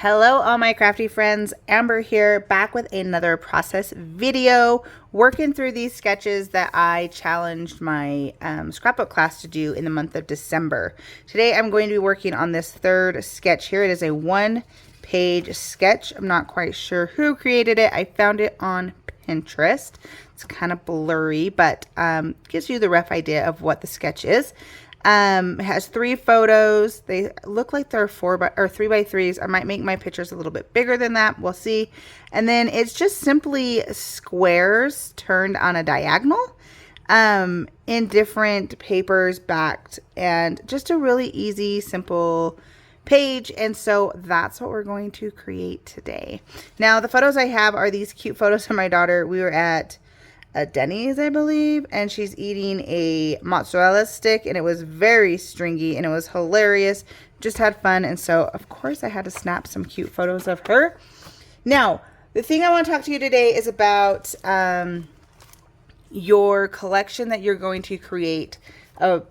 Hello all my crafty friends, Amber here, back with another process video, working through these sketches that I challenged my scrapbook class to do in the month of December. Today I'm going to be working on this third sketch here. It is a one-page sketch. I'm not quite sure who created it. I found it on Pinterest. It's kind of blurry, but gives you the rough idea of what the sketch is. It has 3 photos. They look like they're 3 by 3s. I might make my pictures a little bit bigger than that. We'll see. And then it's just simply squares turned on a diagonal in different papers backed, and just a really easy, simple page. And so that's what we're going to create today. Now, the photos I have are these cute photos of my daughter. We were at a Denny's, I believe, and she's eating a mozzarella stick, and it was very stringy and it was hilarious. Just had fun, and so of course I had to snap some cute photos of her. Now, the thing I want to talk to you today is about your collection that you're going to create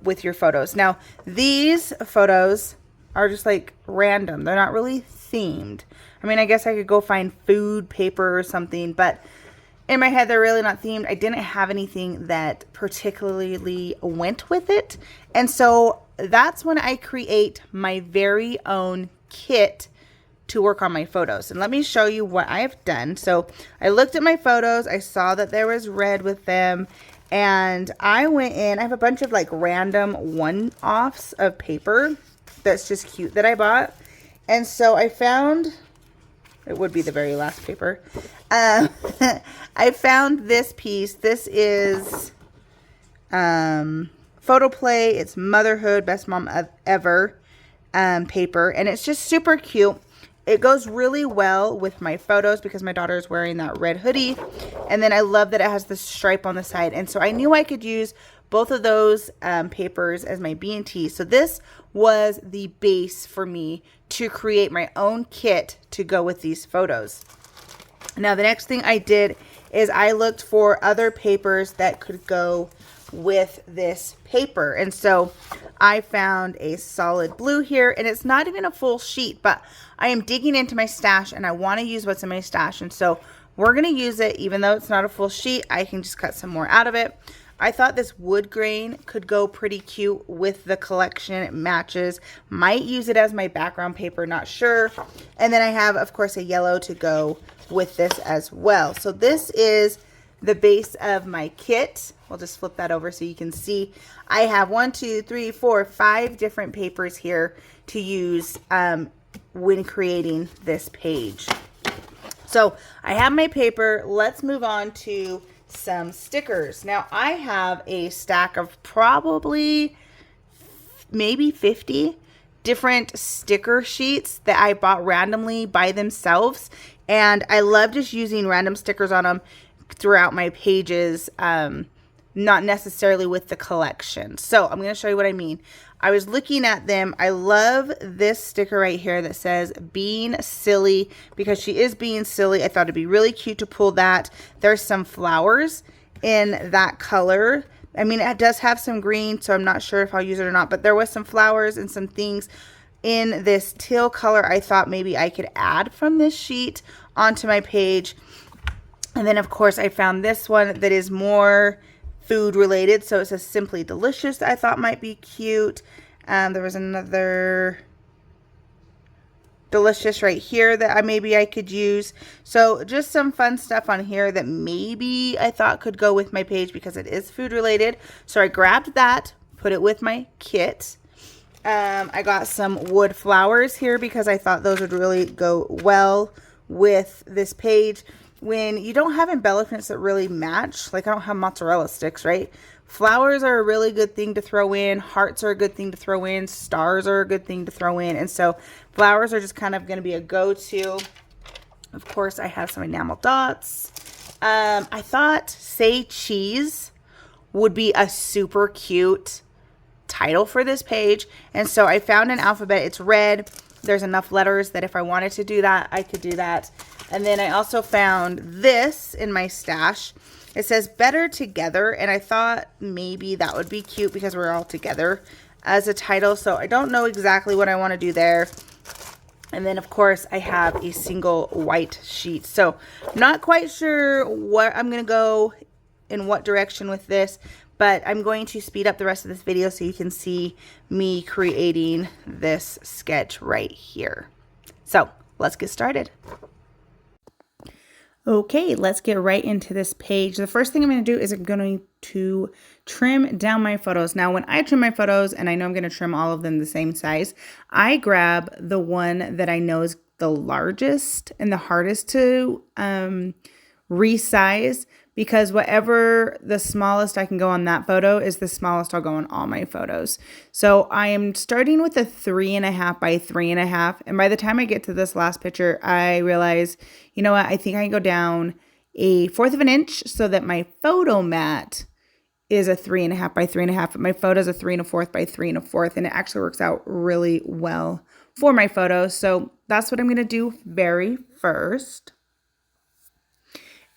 with your photos. Now, these photos are just like random. They're not really themed. I mean, I guess I could go find food paper or something, but in my head, they're really not themed. I didn't have anything that particularly went with it. And so that's when I create my very own kit to work on my photos. And let me show you what I've done. So I looked at my photos. I saw that there was red with them. And I went in. I have a bunch of like random one-offs of paper that's just cute that I bought. And so I found... it would be the very last paper. I found this piece. This is Photo Play. It's Motherhood, Best Mom Ever paper. And it's just super cute. It goes really well with my photos because my daughter is wearing that red hoodie. And then I love that it has the stripe on the side. And so I knew I could use both of those papers as my B&T. So this was the base for me to create my own kit to go with these photos. Now, the next thing I did is I looked for other papers that could go with this paper. And so I found a solid blue here, and it's not even a full sheet, but I am digging into my stash and I want to use what's in my stash. And so we're going to use it. Even though it's not a full sheet, I can just cut some more out of it. I thought this wood grain could go pretty cute with the collection. It matches. Might use it as my background paper, not sure. And then I have, of course, a yellow to go with this as well. So this is the base of my kit. We'll just flip that over so you can see. I have 1, 2, 3, 4, 5 different papers here to use when creating this page. So I have my paper. Let's move on to some stickers. Now, I have a stack of probably maybe 50 different sticker sheets that I bought randomly by themselves, and I love just using random stickers on them throughout my pages, not necessarily with the collection. So I'm going to show you what I mean. I was looking at them. I love this sticker right here that says being silly, because she is being silly. I thought it'd be really cute to pull that. There's some flowers in that color. I mean, it does have some green, so I'm not sure if I'll use it or not, but there was some flowers and some things in this teal color I thought maybe I could add from this sheet onto my page. And then, of course, I found this one that is more food related, so it says Simply Delicious that I thought might be cute. There was another delicious right here that maybe I could use. So just some fun stuff on here that maybe I thought could go with my page because it is food related. So I grabbed that, put it with my kit. I got some wood flowers here because I thought those would really go well with this page. When you don't have embellishments that really match, like I don't have mozzarella sticks, right? Flowers are a really good thing to throw in. Hearts are a good thing to throw in. Stars are a good thing to throw in. And so flowers are just kind of going to be a go-to. Of course, I have some enamel dots. I thought Say Cheese would be a super cute title for this page. And so I found an alphabet. It's red. There's enough letters that if I wanted to do that, I could do that. And then I also found this in my stash. It says Better Together, and I thought maybe that would be cute because we're all together as a title. So I don't know exactly what I want to do there. And then, of course, I have a single white sheet. So, not quite sure what I'm going to go in what direction with this, but I'm going to speed up the rest of this video so you can see me creating this sketch right here. So, let's get started. Okay, let's get right into this page. The first thing I'm going to do is I'm going to trim down my photos. Now, when I trim my photos, and I know I'm going to trim all of them the same size, I grab the one that I know is the largest and the hardest to resize, because whatever the smallest I can go on that photo is the smallest I'll go on all my photos. So I am starting with a 3.5 by 3.5. And by the time I get to this last picture, I realize, you know what, I think I can go down 1/4 of an inch so that my photo mat is a 3.5 by 3.5, but my photo is a 3 1/4 by 3 1/4. And it actually works out really well for my photos. So that's what I'm going to do very first.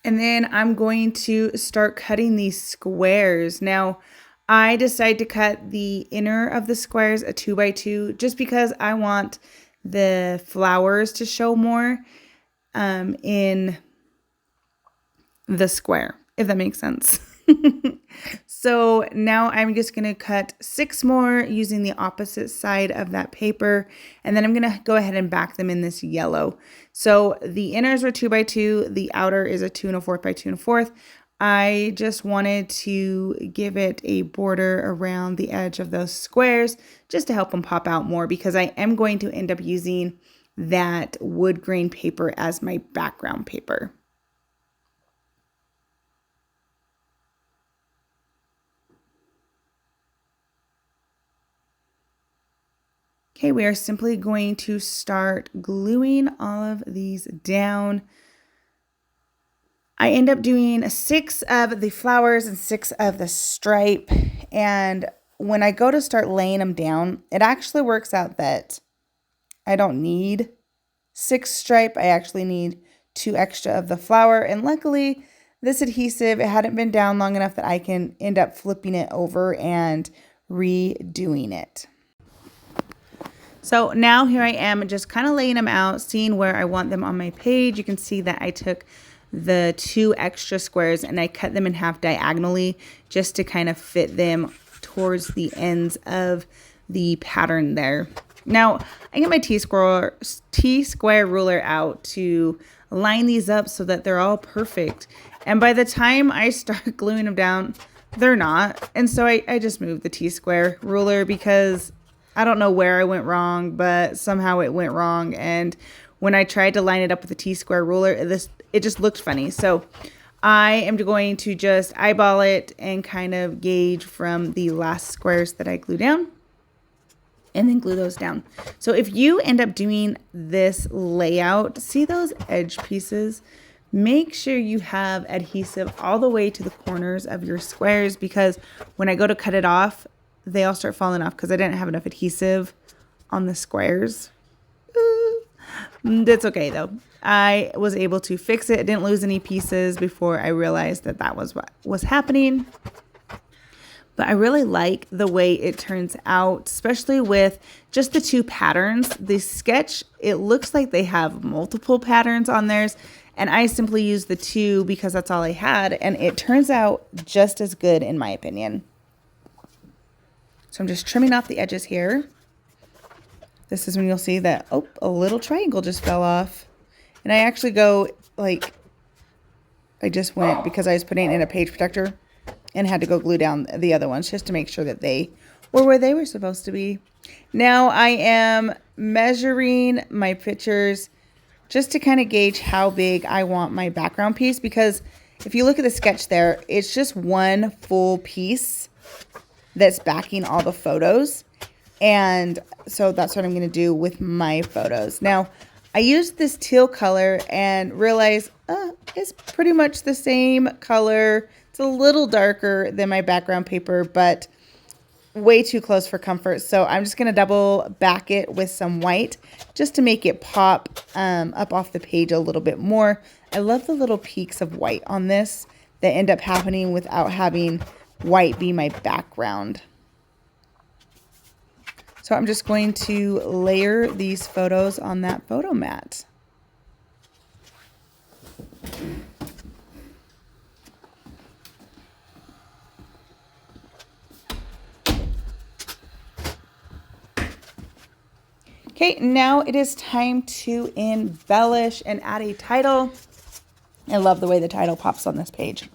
And then I'm going to start cutting these squares. Now, I decided to cut the inner of the squares a 2 by 2 just because I want the flowers to show more in the square, if that makes sense. So now I'm just going to cut 6 more using the opposite side of that paper. And then I'm going to go ahead and back them in this yellow. So the inners are 2 by 2. The outer is a 2 1/4 by 2 1/4. I just wanted to give it a border around the edge of those squares just to help them pop out more, because I am going to end up using that wood grain paper as my background paper. Okay, we are simply going to start gluing all of these down. I end up doing 6 of the flowers and 6 of the stripe. And when I go to start laying them down, it actually works out that I don't need 6 stripe. I actually need 2 extra of the flower. And luckily, this adhesive, it hadn't been down long enough that I can end up flipping it over and redoing it. So now here I am just kind of laying them out, seeing where I want them on my page. You can see that I took the 2 extra squares and I cut them in half diagonally just to kind of fit them towards the ends of the pattern there. Now I get my T-square ruler out to line these up so that they're all perfect. And by the time I start gluing them down, they're not. And so I just moved the T-square ruler because I don't know where I went wrong, but somehow it went wrong. And when I tried to line it up with the T-square ruler, it just looked funny. So I am going to just eyeball it and kind of gauge from the last squares that I glue down and then glue those down. So if you end up doing this layout, see those edge pieces? Make sure you have adhesive all the way to the corners of your squares, because when I go to cut it off, they all start falling off because I didn't have enough adhesive on the squares. That's okay though. I was able to fix it. I didn't lose any pieces before I realized that that was what was happening. But I really like the way it turns out, especially with just the 2 patterns. The sketch, it looks like they have multiple patterns on theirs, and I simply used the 2 because that's all I had, and it turns out just as good in my opinion. So I'm just trimming off the edges here. This is when you'll see that, oh, a little triangle just fell off. And I actually go like, I just went because I was putting it in a page protector and had to go glue down the other ones just to make sure that they were where they were supposed to be. Now I am measuring my pictures just to kind of gauge how big I want my background piece, because if you look at the sketch there, it's just one full piece that's backing all the photos. And so that's what I'm going to do with my photos. Now, I used this teal color and realized it's pretty much the same color. It's a little darker than my background paper, but way too close for comfort. So I'm just going to double back it with some white just to make it pop up off the page a little bit more. I love the little peaks of white on this that end up happening without having white be my background. So I'm just going to layer these photos on that photo mat. Okay, now it is time to embellish and add a title. I love the way the title pops on this page.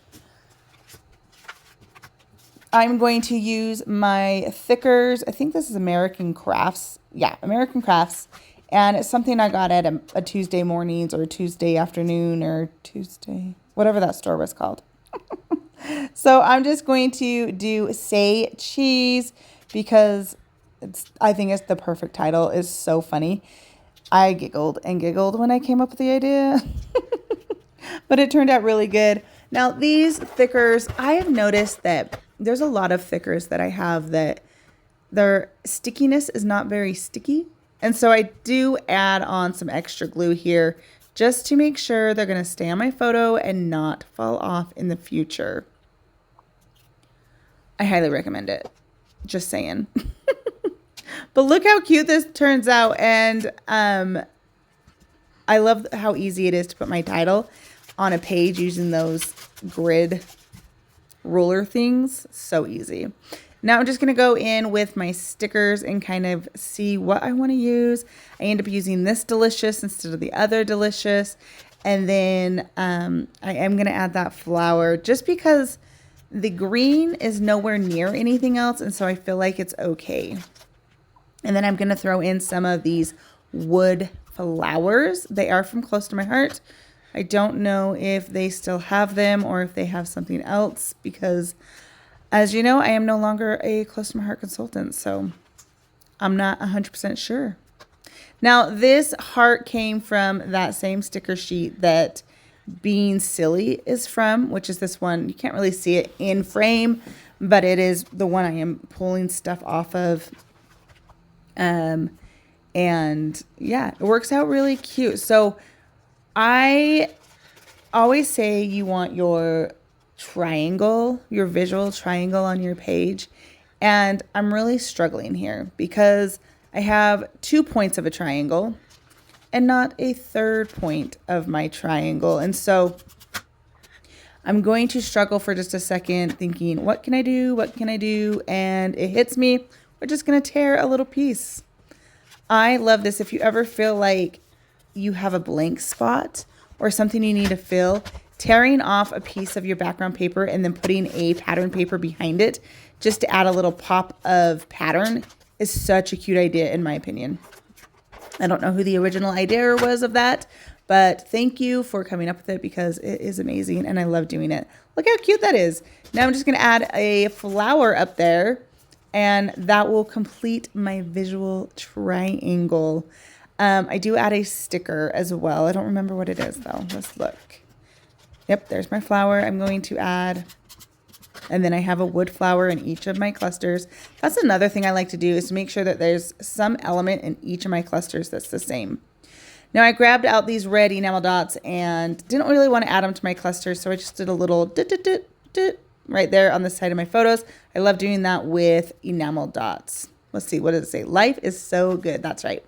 I'm going to use my thickers. I think this is American Crafts. Yeah, American Crafts. And it's something I got at a Tuesday mornings or Tuesday afternoon or Tuesday, whatever that store was called. So I'm just going to do Say Cheese because I think it's the perfect title. It's so funny. I giggled and giggled when I came up with the idea. But it turned out really good. Now these thickers, I have noticed that there's a lot of thickers that I have that their stickiness is not very sticky. And so I do add on some extra glue here just to make sure they're going to stay on my photo and not fall off in the future. I highly recommend it. Just saying. But look how cute this turns out. And I love how easy it is to put my title on a page using those grid ruler things. So easy. Now I'm just going to go in with my stickers and kind of see what I want to use. I end up using this Delicious instead of the other Delicious. And then I am going to add that flower just because the green is nowhere near anything else. And so I feel like it's okay. And then I'm going to throw in some of these wood flowers. They are from Close to My Heart. I don't know if they still have them or if they have something else because, as you know, I am no longer a Close to My Heart consultant, so I'm not 100% sure. Now, this heart came from that same sticker sheet that Being Silly is from, which is this one. You can't really see it in frame, but it is the one I am pulling stuff off of. And yeah, it works out really cute. So I always say you want your triangle, your visual triangle on your page. And I'm really struggling here because I have 2 points of a triangle and not a third point of my triangle. And so I'm going to struggle for just a second thinking, what can I do? What can I do? And it hits me. We're just going to tear a little piece. I love this. If you ever feel like you have a blank spot or something you need to fill, tearing off a piece of your background paper and then putting a pattern paper behind it just to add a little pop of pattern is such a cute idea in my opinion. I don't know who the original idea was of that, but thank you for coming up with it because it is amazing and I love doing it. Look how cute that is. Now I'm just going to add a flower up there and that will complete my visual triangle. I do add a sticker as well. I don't remember what it is though. Let's look. Yep, there's my flower. I'm going to add, and then I have a wood flower in each of my clusters. That's another thing I like to do is to make sure that there's some element in each of my clusters that's the same. Now I grabbed out these red enamel dots and didn't really want to add them to my clusters, so I just did a little right there on the side of my photos. I love doing that with enamel dots. Let's see, what does it say? Life is so good. That's right.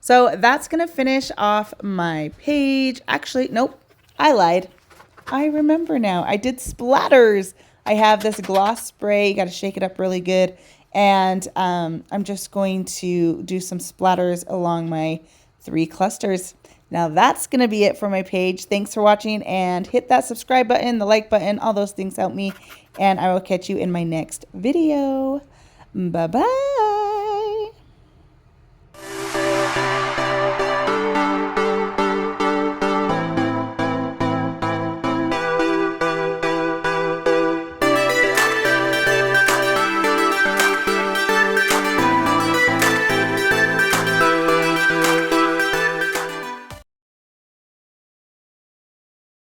So that's going to finish off my page. Actually, nope, I lied. I remember now. I did splatters. I have this gloss spray. You got to shake it up really good. And I'm just going to do some splatters along my 3 clusters. Now that's going to be it for my page. Thanks for watching and hit that subscribe button, the like button, all those things help me. And I will catch you in my next video. Bye-bye.